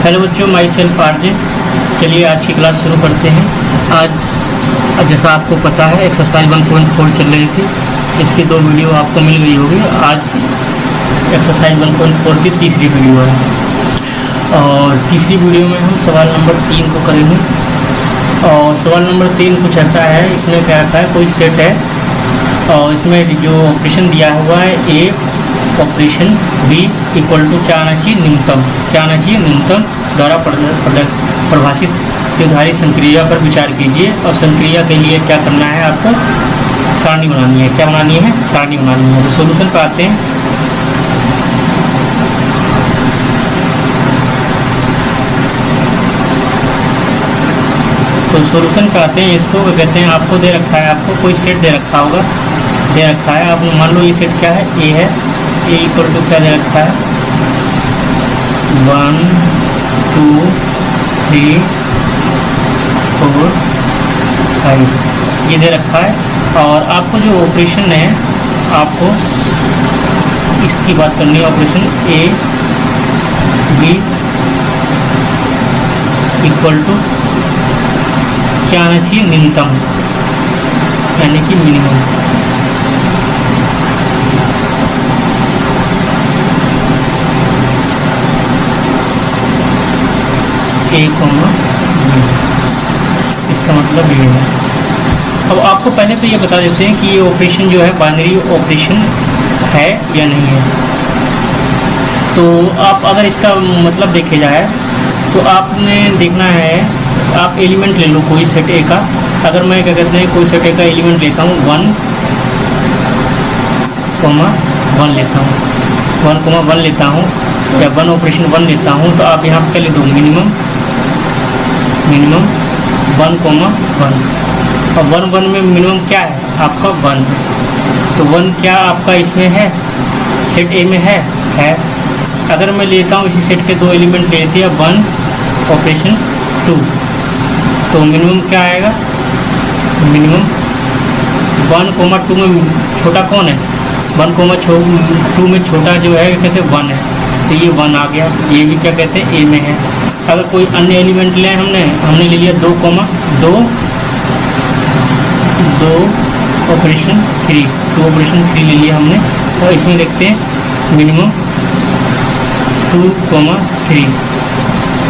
Hello बच्चों, my self RJ. चलिए आज की क्लास शुरू करते हैं। आज जैसा आपको पता है एक्सरसाइज 1.4 चल रही थी, इसकी 2 वीडियो आपको मिल गई होगी। आज एक्सरसाइज 1.4 की तीसरी वीडियो है और तीसरी वीडियो में हम सवाल नंबर 3 को करेंगे। और सवाल नंबर 3 कुछ ऐसा है, इसमें क्या रखा है, कोई सेट है और इसमें जो ऑपरेशन दिया हुआ है ए ऑपरेशन बी इक्वल टू क्या आना चाहिए, न्यूनतम द्वारा परिभाषित द्विधारी संक्रिया पर विचार कीजिए। और संक्रिया के लिए क्या करना है, आपको सारणी बनानी है। क्या बनानी है? सारणी बनानी है। तो सॉल्यूशन पे आते हैं। तो सॉल्यूशन पे आते हैं। इसको कहते हैं, आपको दे रखा है, आपको कोई सेट दे रखा होगा, दे रखा है। आपने मान लो ये सेट क्या है, ए है। ए इक्वल टू क्या दे रखा है, 1 2 3 4 5 ये दे रखा है। और आपको जो ऑपरेशन है, आपको इसकी बात करनी है। Operation a b equal to क्या आना चाहिए, न्यूनतम यानी कि मिनिमम। ए कॉमा इसका मतलब ये है। अब आपको पहले तो ये बता देते हैं कि ये ऑपरेशन जो है बाइनरी ऑपरेशन है या नहीं है। तो आप अगर इसका मतलब देखे जाए तो आपने देखना है, आप एलिमेंट ले लो कोई सेट ए का। अगर मैं क्या कहते हैं, कोई सेट ए का एलिमेंट लेता हूँ 1, 1 लेता हूँ, 1, 1 लेता हूँ या 1 ऑपरेशन 1 लेता हूँ, तो आप यहाँ क्या ले दो, मिनिमम 1, 1 और 1 में मिनिमम क्या है आपका 1। तो 1 क्या आपका इसमें है, सेट ए में है। अगर मैं लेता हूँ इसी सेट के 2 एलिमेंट ले लेते हैं, 1 ऑपरेशन 2, तो मिनिमम क्या आएगा, मिनिमम 1, 2 में छोटा कौन है, 1, 2 में छोटा जो है कहते हैं 1 है। तो ये 1 आ गया, ये भी क्या कहते हैं ए में है। अगर कोई अन्य एलिमेंट लें, हमने ले लिया 2, 2 ऑपरेशन 3, 2 ऑपरेशन 3 ले लिया हमने। तो इसमें देखते हैं मिनिमम 2, 3।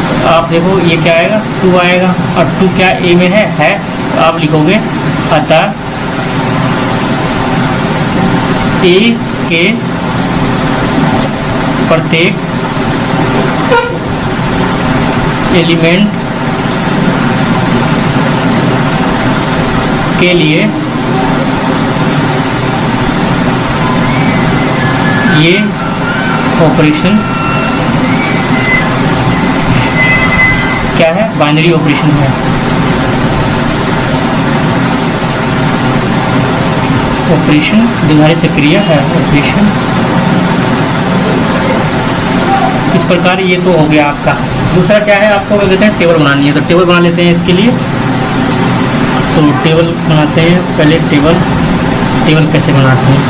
तो आप देखो ये क्या आएगा, 2 आएगा। और 2 क्या ए में है। तो आप लिखोगे अतः ए के प्रत्येक एलिमेंट के लिए ये ऑपरेशन क्या है, बाइनरी ऑपरेशन है। ऑपरेशन द्विधारी संक्रिया है ऑपरेशन। इस प्रकार ये तो हो गया आपका। दूसरा क्या है, आपको क्या कहते हैं, टेबल बनानी है। तो टेबल बना लेते हैं इसके लिए। तो टेबल बनाते हैं पहले। टेबल कैसे बनाते हैं,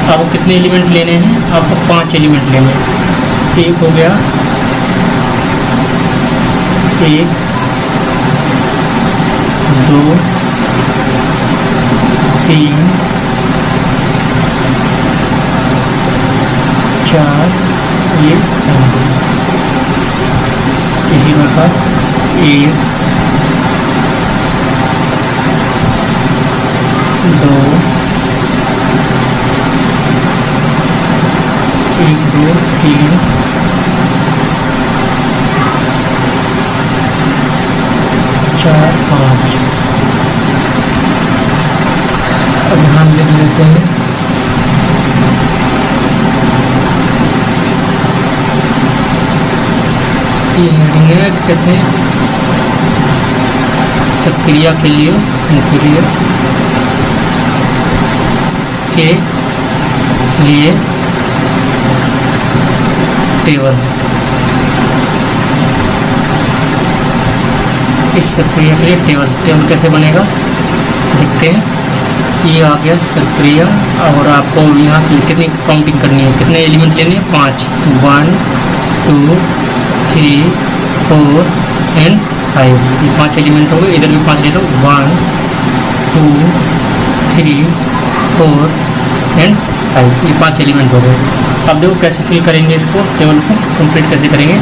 आपको कितने एलिमेंट लेने हैं, आपको 5 एलिमेंट लेने हैं। एक हो गया, 1 2 3 4 ये 5। इसी प्रकार 1 2 1 2 3 4 5। अब हम लिख लेते हैं ये हेडिंग है, कहते हैं सक्रिय के लिए टेबल। इस सक्रिय के लिए टेबल कैसे बनेगा देखते हैं। ये आ गया सक्रिय और आपको यहाँ से कितनी काउंटिंग करनी है, कितने एलिमेंट लेने हैं, 5। तो 1 2 3 4 एंड 5, ये 5 एलिमेंट हो गए। इधर भी 5 ले लो, 1 2 3 4 एंड 5, ये 5 एलिमेंट हो गए। अब देखो कैसे फिल करेंगे इसको, टेबल को कंप्लीट कैसे करेंगे।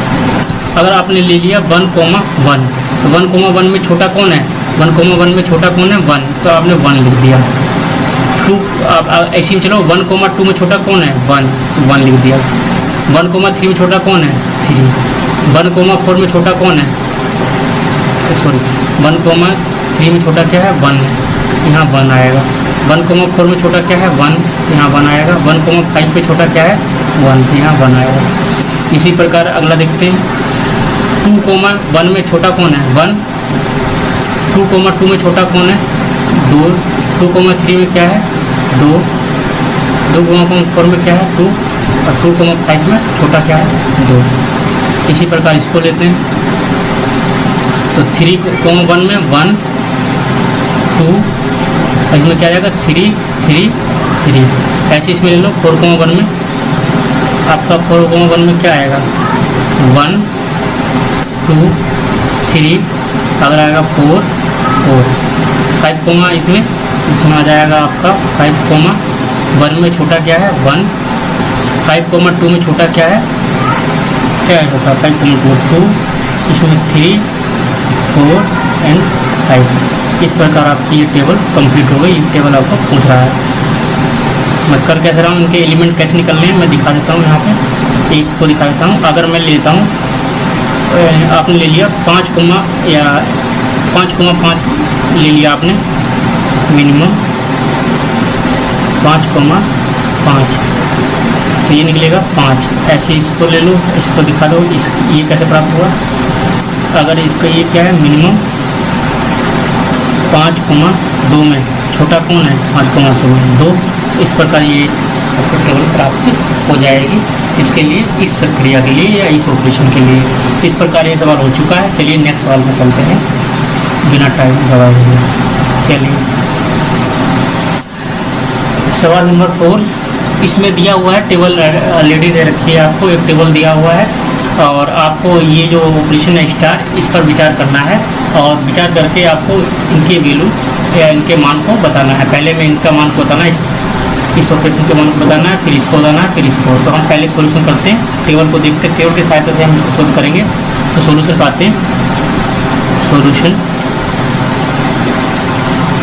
अगर आपने ले लिया 1, 1 तो 1, 1 में छोटा कौन है, 1, 1 में छोटा कौन है 1, तो आपने 1 लिख दिया। 2 आप ऐसे में चलो 1, 2 में छोटा कौन है 1, तो 1 लिख दिया। 1, 3 में छोटा कौन है 3। 1, 4 में छोटा कौन है, सॉरी 1, 3 में छोटा क्या है 1 है, तो यहाँ 1 आएगा। 1, 4 में छोटा क्या है 1, तो यहाँ 1 आएगा। 1, 5 पे छोटा क्या है 1, तो यहाँ 1 आएगा। इसी प्रकार अगला देखते हैं। 2, 1 में छोटा कौन है 1। 2, 2 में छोटा कौन है 2। 2, 3 में क्या है 2। 2, 4 में क्या है 2 और 2, 5 में छोटा क्या है 2। इसी प्रकार इसको लेते हैं। तो 3, 1 में 1 2, इसमें क्या आएगा 3 3 3। ऐसे इसमें ले लो 4, 1 में आपका 4, 1 में क्या आएगा 1 2 3, अगर आएगा 4 4। 5, इसमें आ जाएगा आपका 5, 1 में छोटा क्या है 1। 5, 2 में छोटा क्या है छोटा 5, 2। इसमें 3 4 एंड 5। इस प्रकार आपकी ये टेबल कंप्लीट हो गई। ये टेबल आपको पूछ रहा है मैं कर कैसे रहा हूँ, इनके एलिमेंट कैसे निकलने हैं मैं दिखा देता हूँ। यहाँ पे एक को दिखा देता हूँ। अगर मैं लेता हूँ, आपने ले लिया 5, 5 ले लिया आपने मिनिमम 5, 5, तो ये निकलेगा 5। ऐसे इसको ले लो, इसको दिखा दो ये कैसे प्राप्त हुआ। अगर इसका ये क्या है मिनिमम 5, 2 में छोटा कौन है 5, 2 में 2। इस प्रकार ये आपको टेबल प्राप्त हो जाएगी। इसके लिए इस क्रिया के लिए या इस ऑपरेशन के लिए। इस प्रकार ये सवाल हो चुका है। चलिए नेक्स्ट सवाल में चलते हैं बिना टाइम गवाए हुए। चलिए सवाल नंबर 4, इसमें दिया हुआ है टेबल ऑलरेडी दे रखी है आपको, एक टेबल दिया हुआ है और आपको ये जो ऑपरेशन है स्टार, इस पर विचार करना है और विचार करके आपको इनके वैल्यू या इनके मान को बताना है। पहले में इनका मान को बताना है, इस ऑपरेशन के मान को बताना है, फिर इसको बताना है, फिर इसको। तो हम पहले सॉल्यूशन करते हैं, टेबल को देखते हैं, टेबल की सहायता से हम इसको सोल्व करेंगे। तो सॉल्यूशन पाते हैं। सॉल्यूशन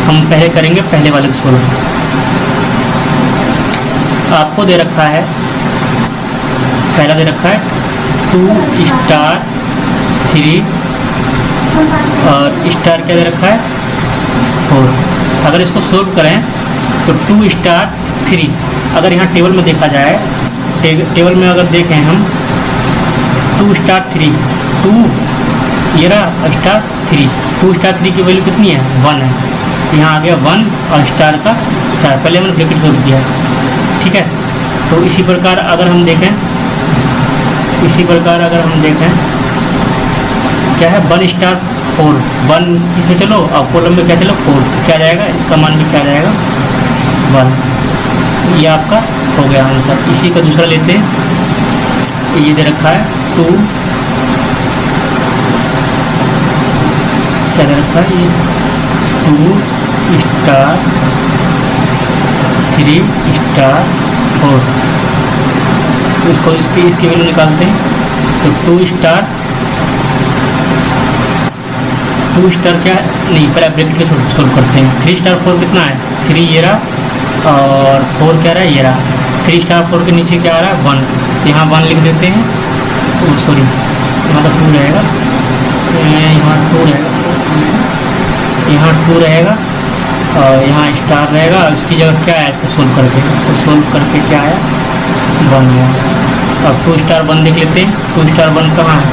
हम पहले करेंगे पहले वाले को सोल्व। आपको दे रखा है, पहला दे रखा है 2 स्टार 3 और स्टार क्या दे रखा है 4। अगर इसको सोल्व करें तो 2 स्टार 3, अगर यहाँ टेबल में देखा जाए, टेबल में अगर देखें हम 2 स्टार 3, 2 ये रहा स्टार 3, 2 स्टार 3 की वैल्यू कितनी है 1 है। तो यहाँ आ गया 1 और स्टार का 4, पहले हमने ब्रैकेट सोल्व किया है, ठीक है। तो इसी प्रकार अगर हम देखें, क्या है 1 स्टार 4, 1 इसमें चलो और कॉलम में क्या चलो 4, तो क्या जाएगा इसका मान भी क्या जाएगा 1। ये आपका हो गया आंसर। इसी का दूसरा लेते हैं, ये दे रखा है 2, क्या दे रखा है ये 2 स्टार 3 स्टार 4। तो इसको इसकी वैल्यू निकालते हैं। तो 2 स्टार क्या नहीं, पहले ब्रैकेट में सोल्व करते हैं। 3 स्टार 4 कितना है 3 ये रहा और 4 क्या रहा है ये रहा। 3 स्टार 4 के नीचे क्या आ रहा है 1, तो यहाँ 1 लिख देते हैं। सॉरी यहाँ तो 2 रहेगा, यहाँ 2 रहेगा, यहाँ 2 रहेगा और यहाँ स्टार रहेगा। उसकी जगह क्या है इसको सोल्व करके क्या आया 1 आया। अब 2 स्टार 1 देख लेते हैं। 2 स्टार 1 कहाँ है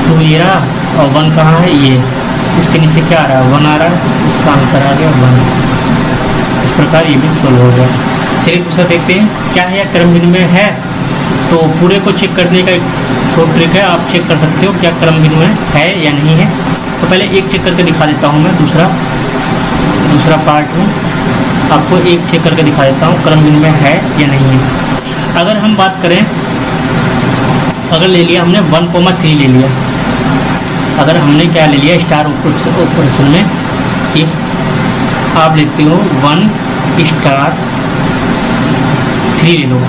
2 ये रहा और 1 कहाँ है ये, इसके नीचे क्या आ रहा है, 1 आ रहा है, तो इसका आंसर आ गया 1। इस प्रकार ये भी सोल्व हो गया। चलिए दूसरा देखते हैं, क्या है या क्रम विनिमय है। तो पूरे को चेक करने का एक शॉर्ट ट्रिक है, आप चेक कर सकते हो क्या क्रम विनिमय है या नहीं है। तो पहले एक चेक करके दिखा देता हूँ मैं, दूसरा पार्ट में आपको एक चेक करके दिखा देता हूँ क्रम विनिमय है या नहीं है। अगर हम बात करें, अगर ले लिया हमने 1,3 ले लिया, अगर हमने क्या ले लिया स्टार ऑपरेशन में, इफ आप लेते हो 1 स्टार 3 ले लो,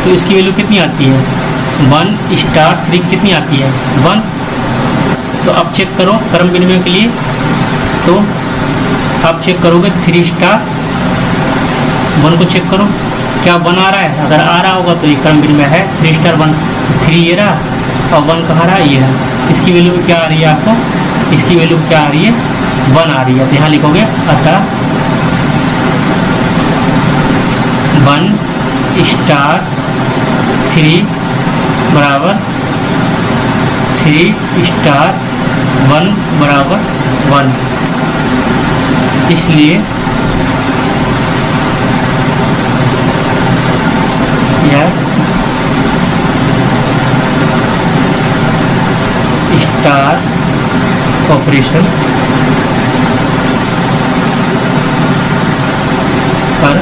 तो इसकी वैल्यू कितनी आती है, 1 स्टार 3 कितनी आती है, 1। तो आप चेक करो क्रम विनिमय के लिए, तो आप चेक करोगे 3 स्टार 1 को चेक करो क्या 1 आ रहा है, अगर आ रहा होगा तो ये क्रम विनिमय है। 3 स्टार 1, 3 ये रहा और 1 कहाँ रहा, ये रहा। इसकी वैल्यू क्या आ रही है आपको, इसकी वैल्यू क्या आ रही है, 1 आ रही है। तो यहाँ लिखोगे अतः 1 स्टार 3 बराबर 3 स्टार 1 बराबर 1। इसलिए यह स्टार ऑपरेशन पर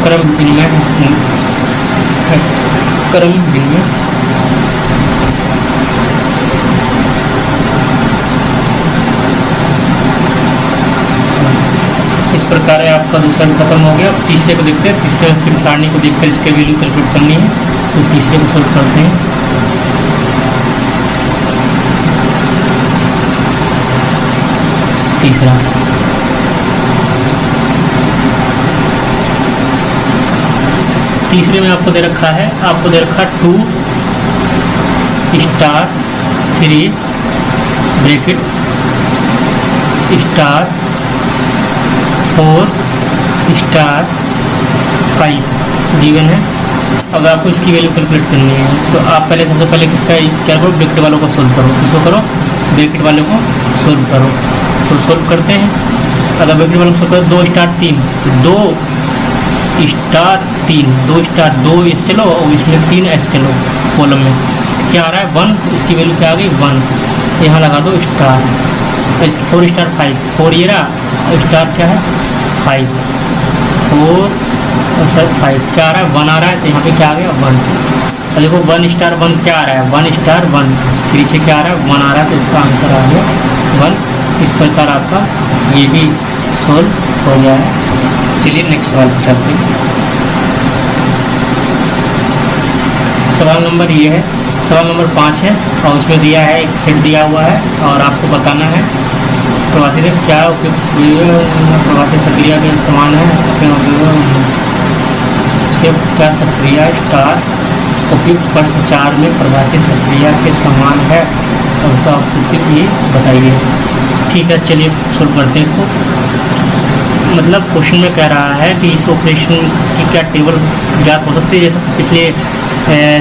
क्रम विनिमय है, क्रम विनिमय इस प्रकार है। आपका दूसरा भी खत्म हो गया। अब तीसरे को देखते हैं, तीसरे फिर सारणी को देखकर इसके वैल्यू कैलकुलेट करनी है, तो तीसरे को सोल्व करते हैं। तीसरे में आपको दे रखा है, 2 star 3 bracket star 4 star 5 given है। अब आपको इसकी वैल्यू कैलकुलेट करनी है, तो आप पहले सबसे पहले किसका क्या करो, ब्रैकेट वालों को सोल्व करो। किसको करो, ब्रैकेट वालों को सोल्व करो। तो सोल्व करते हैं। अगर ब्रैकेट वालों को सोल्व करो 2 स्टार 3, तो 2 स्टार 3, 2 स्टार 2 ऐसे चलो और इसमें 3 ऐसे चलो कॉलम में, क्या आ रहा है 1, तो इसकी वैल्यू क्या आ गई 1। यहाँ लगा दो स्टार। 4 स्टार 5, 4 ये रहा और स्टार क्या है 5, 4 और सर 5 क्या आ रहा है 1 आ रहा है, तो यहाँ पे क्या आ गया 1। और देखो 1 स्टार 1 क्या आ रहा है, 1 स्टार 1, फिर नीचे क्या आ रहा है 1 आ रहा है, तो इसका आंसर आ गया 1। इस प्रकार आपका ये भी सोल्व हो गया है। चलिए नेक्स्ट सवाल पर चलते हैं। सवाल नंबर ये है, सवाल नंबर 5 है और उसमें दिया है एक सेट दिया हुआ है और आपको बताना है प्रवासी से क्या उपयुक्त प्रवासी सक्रिया के समान है, क्या सक्रिया स्टार उपयुक्त प्रश्न 4 में प्रवासी सक्रिया के समान है और उसका उपयुक्त ये बताइए। ठीक है, चलिए शुरू करते हैं इसको। मतलब क्वेश्चन में कह रहा है कि इस ऑपरेशन की क्या टेबल ज्ञात हो सकती है। जैसे पिछले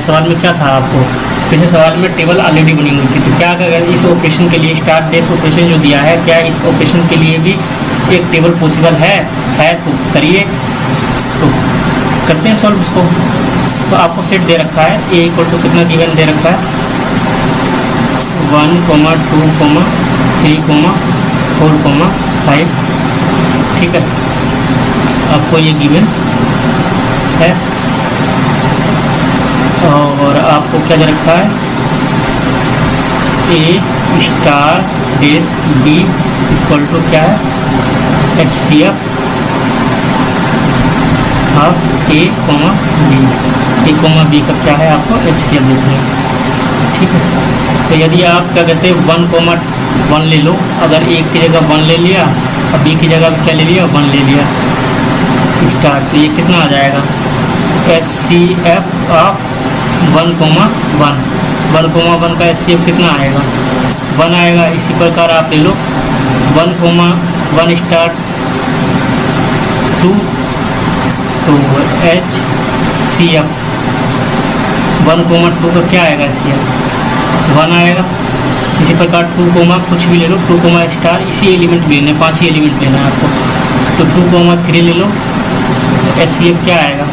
सवाल में क्या था, आपको पिछले सवाल में टेबल ऑलरेडी बनी हुई थी, तो क्या अगर इस ऑपरेशन के लिए स्टार डैश ऑपरेशन जो दिया है, क्या इस ऑपरेशन के लिए भी एक टेबल पॉसिबल है तो करिए। तो करते हैं सॉल्व इसको। तो आपको सेट दे रखा है ए इक्वल टू कितना गिवन दे रखा है 1, 2, 3, 4, 5। ठीक है, आपको ये गिवन है और आपको क्या दे रखा है A star dash B equal to क्या है HCF ऑफ ए बी का क्या है आपको HCF देखना है। ठीक है, तो यदि आप क्या कहते हैं 1,1 ले लो, अगर एक की जगह 1 ले लिया और बी की जगह क्या ले लिया 1 ले लिया स्टार, तो ये कितना आ जाएगा HCF ऑफ 1,1 का HCF कितना आएगा 1 आएगा। इसी प्रकार आप ले लो 1,1 स्टार 2, तो HCF 1,2 का क्या आएगा HCF 1 आएगा। इसी प्रकार 2 कोमा कुछ भी ले लो, 2 कोमा स्टार, इसी एलिमेंट लेने, 5 ही एलिमेंट लेना है आपको। तो 2 कोमा 3 ले लो, तो HCF क्या आएगा,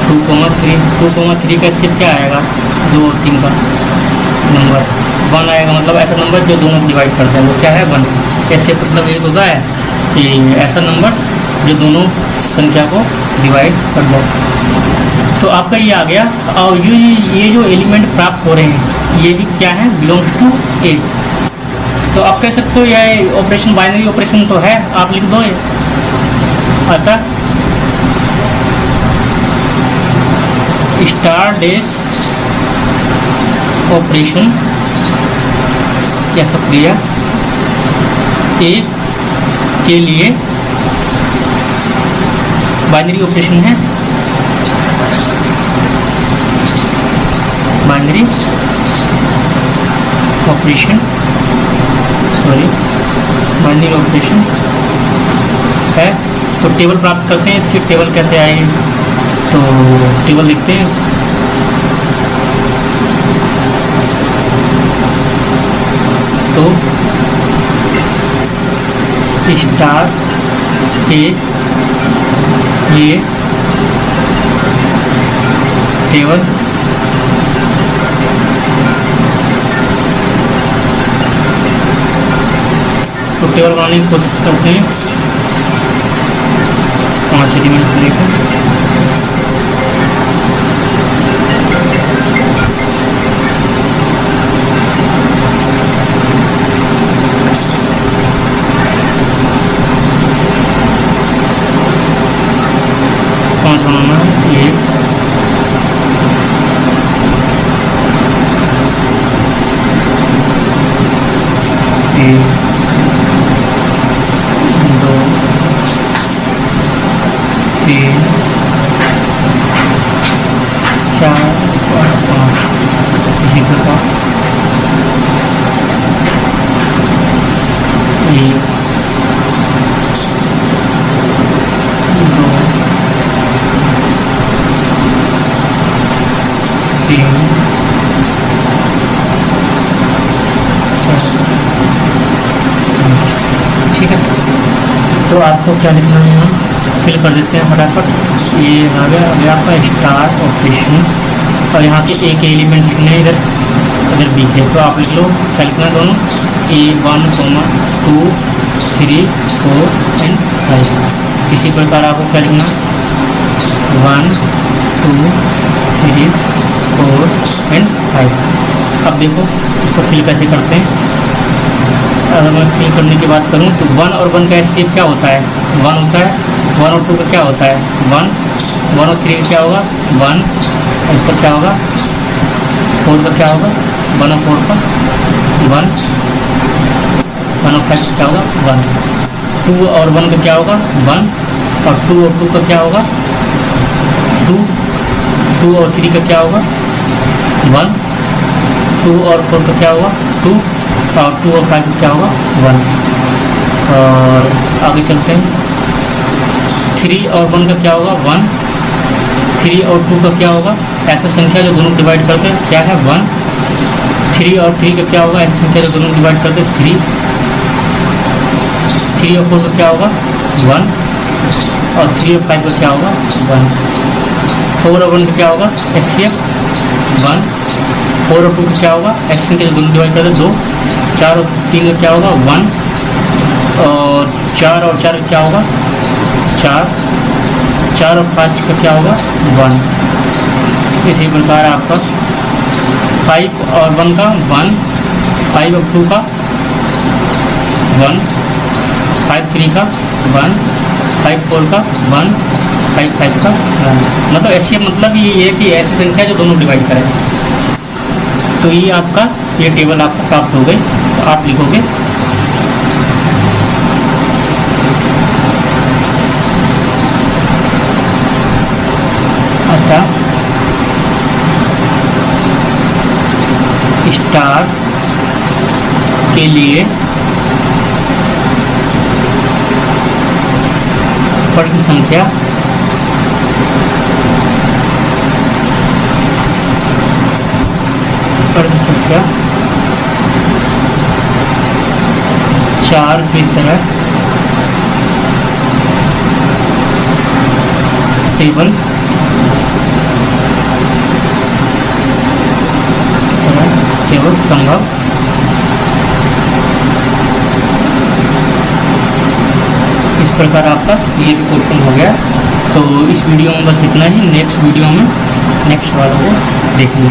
2 कोमा 3 का HCF क्या आएगा, 2 और 3 का नंबर 1 आएगा। मतलब ऐसा नंबर जो दोनों डिवाइड करते हैं वो क्या है, 1। HCF मतलब ये होता है कि ऐसा नंबर जो दोनों संख्या को डिवाइड कर दो। तो आपका ये आ गया। और ये जो एलिमेंट प्राप्त हो रहे हैं ये भी क्या है, बिलोंग्स टू ए। तो आप कह सकते हो यह ऑपरेशन बाइनरी ऑपरेशन तो है, आप लिख दो ये। अतः स्टार डैश ऑपरेशन या प्रक्रिया ए के लिए बाइनरी ऑपरेशन है, बाइनरी ऑपरेशन बाइनरी ऑपरेशन है। तो टेबल प्राप्त करते हैं, इसकी टेबल कैसे आएगी, तो टेबल लिखते हैं। तो स्टार के लिए टेबल तो टेबल बनाने की कोशिश करते हैं 5 एलिमेंट लेकर। बनाना है 1 2 3 4 और 5। इसी प्रकार 1 2 3 4 5। ठीक है, तो आपको क्या लिखना है, हम फिल कर देते हैं फटाफट। ये आ गया अभी आपका स्टार ऑपरेशन, और यहाँ के एक एलिमेंट लिखने हैं इधर, अगर बी है तो आप लिख लो क्या लिखना है दोनों, A1, 2, 3, 4 एंड 5। इसी प्रकार आपको क्या लिखना, 1, 2, 3, 4 एंड 5। अब देखो इसको फिल कैसे करते हैं। अगर मैं फिल करने की बात करूं तो 1 और 1 का HCF क्या होता है, 1 होता है, 1 और 2 का क्या होता है, 1 और 3 का क्या होगा, 1, और इसका क्या होगा, 4 का क्या होगा, 1 और 4 का 1, 1 और 5 का क्या होगा 1, 2 और 1 का क्या होगा 1, और 2 और 2 का क्या होगा 2, 2 और 3 का क्या होगा 1, 2 और 4 का क्या होगा 2, और 2 और 5 का क्या होगा 1। और आगे चलते हैं, 3 और 1 का क्या होगा 1, 3 और 2 का क्या होगा, ऐसा संख्या जो दोनों डिवाइड करते हैं क्या है 1, 3 और 3 का क्या होगा, ऐसी संख्या जो दोनों डिवाइड करते हैं 3, 3 और 4 का क्या होगा 1, और 3 और 5 का क्या होगा 1, 4 और 1 का क्या होगा HCF 1, 4 और 2 का क्या होगा, ऐसी संख्या जो दोनों डिवाइड करते हैं 2, 4 और 3 का क्या होगा 1, और 4 और 4 का क्या होगा 4, 4 और 5 का क्या होगा 1। इसी प्रकार आपका 5 और 1 का 1, 5 और 2 का 1, 5 3 का 1, 5 4 का 1, 5 5 का 1। मतलब ऐसी मतलब ये है कि ऐसी संख्या जो दोनों डिवाइड करें। तो ये आपका ये टेबल आपको प्राप्त हो गई। तो आप लिखोगे अतः स्टार के लिए प्रश्न संख्या अर्ध संख्या 4 की तरह टेबल संभव इस प्रकार आपका ये भी क्वेश्चन हो गया। तो इस वीडियो में बस इतना ही। नेक्स्ट वीडियो में नेक्स्ट वाला को देखेंगे।